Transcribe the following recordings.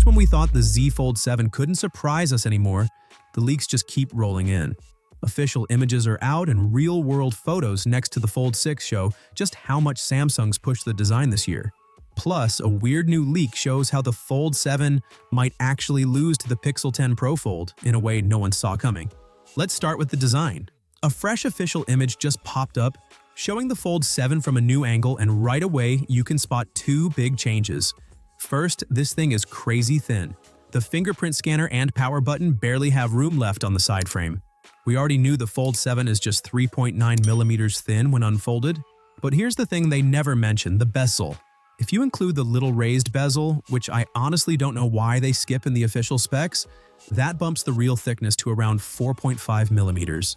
when we thought the Z Fold 7 couldn't surprise us anymore, the leaks just keep rolling in. Official images are out and real-world photos next to the Fold 6 show just how much Samsung's pushed the design this year. Plus, a weird new leak shows how the Fold 7 might actually lose to the Pixel 10 Pro Fold in a way no one saw coming. Let's start with the design. A fresh official image just popped up, showing the Fold 7 from a new angle, and right away you can spot two big changes. First, this thing is crazy thin. The fingerprint scanner and power button barely have room left on the side frame. We already knew the Fold 7 is just 3.9 millimeters thin when unfolded, but here's the thing they never mention: the bezel. If you include the little raised bezel, which I honestly don't know why they skip in the official specs, that bumps the real thickness to around 4.5 millimeters.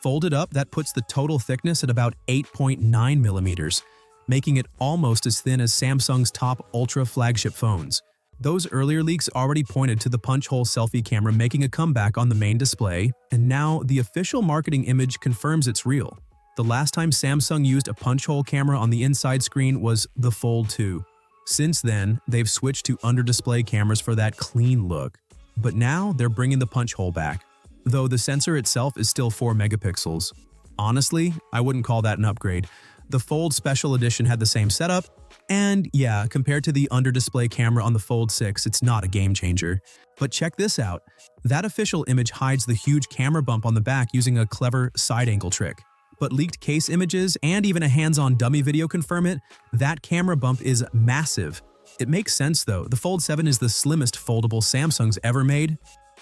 Folded up, that puts the total thickness at about 8.9 millimeters, making it almost as thin as Samsung's top ultra flagship phones. Those earlier leaks already pointed to the punch-hole selfie camera making a comeback on the main display, and now the official marketing image confirms it's real. The last time Samsung used a punch-hole camera on the inside screen was the Fold 2. Since then, they've switched to under-display cameras for that clean look. But now they're bringing the punch-hole back, though the sensor itself is still 4 megapixels. Honestly, I wouldn't call that an upgrade. The Fold Special Edition had the same setup, and yeah, compared to the under-display camera on the Fold 6, it's not a game-changer. But check this out. That official image hides the huge camera bump on the back using a clever side-angle trick. But leaked case images and even a hands-on dummy video confirm it. That camera bump is massive. It makes sense though. The Fold 7 is the slimmest foldable Samsung's ever made,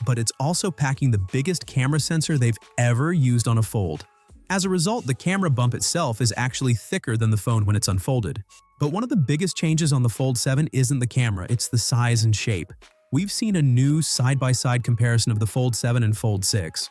but it's also packing the biggest camera sensor they've ever used on a Fold. As a result, the camera bump itself is actually thicker than the phone when it's unfolded. But one of the biggest changes on the Fold 7 isn't the camera, it's the size and shape. We've seen a new side-by-side comparison of the Fold 7 and Fold 6.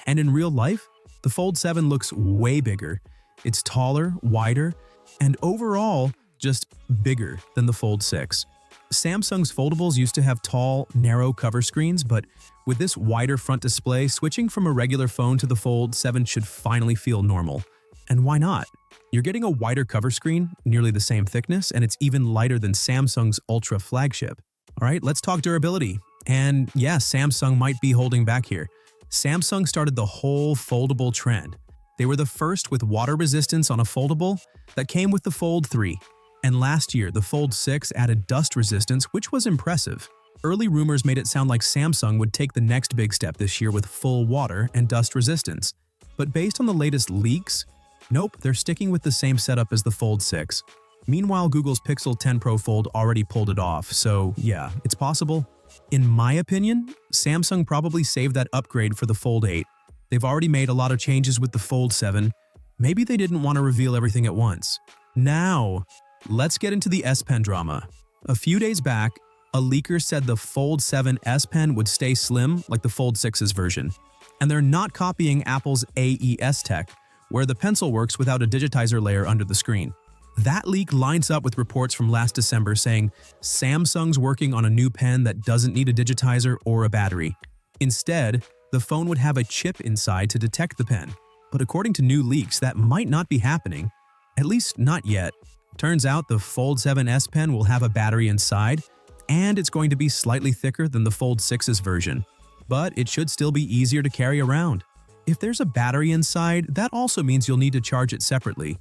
And in real life, the Fold 7 looks way bigger. It's taller, wider, and overall just bigger than the Fold 6. Samsung's foldables used to have tall, narrow cover screens, but with this wider front display, switching from a regular phone to the Fold 7 should finally feel normal. And why not? You're getting a wider cover screen, nearly the same thickness, and it's even lighter than Samsung's Ultra flagship. All right, let's talk durability. And yeah, Samsung might be holding back here. Samsung started the whole foldable trend. They were the first with water resistance on a foldable that came with the Fold 3. And last year, the Fold 6 added dust resistance, which was impressive. Early rumors made it sound like Samsung would take the next big step this year with full water and dust resistance. But based on the latest leaks, nope, they're sticking with the same setup as the Fold 6. Meanwhile, Google's Pixel 10 Pro Fold already pulled it off, so yeah, it's possible. In my opinion, Samsung probably saved that upgrade for the Fold 8. They've already made a lot of changes with the Fold 7. Maybe they didn't want to reveal everything at once. Now, let's get into the S Pen drama. A few days back, a leaker said the Fold 7 S Pen would stay slim like the Fold 6's version. And they're not copying Apple's AES tech, where the pencil works without a digitizer layer under the screen. That leak lines up with reports from last December saying Samsung's working on a new pen that doesn't need a digitizer or a battery. Instead, the phone would have a chip inside to detect the pen. But according to new leaks, that might not be happening. At least not yet. Turns out the Fold 7 S Pen will have a battery inside, and it's going to be slightly thicker than the Fold 6's version. But it should still be easier to carry around. If there's a battery inside, that also means you'll need to charge it separately.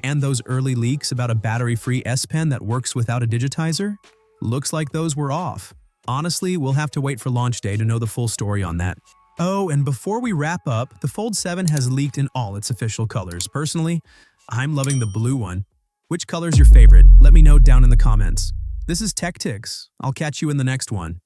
And those early leaks about a battery-free S Pen that works without a digitizer? Looks like those were off. Honestly, we'll have to wait for launch day to know the full story on that. Oh, and before we wrap up, the Fold 7 has leaked in all its official colors. Personally, I'm loving the blue one. Which color's your favorite? Let me know down in the comments. This is Techtics. I'll catch you in the next one.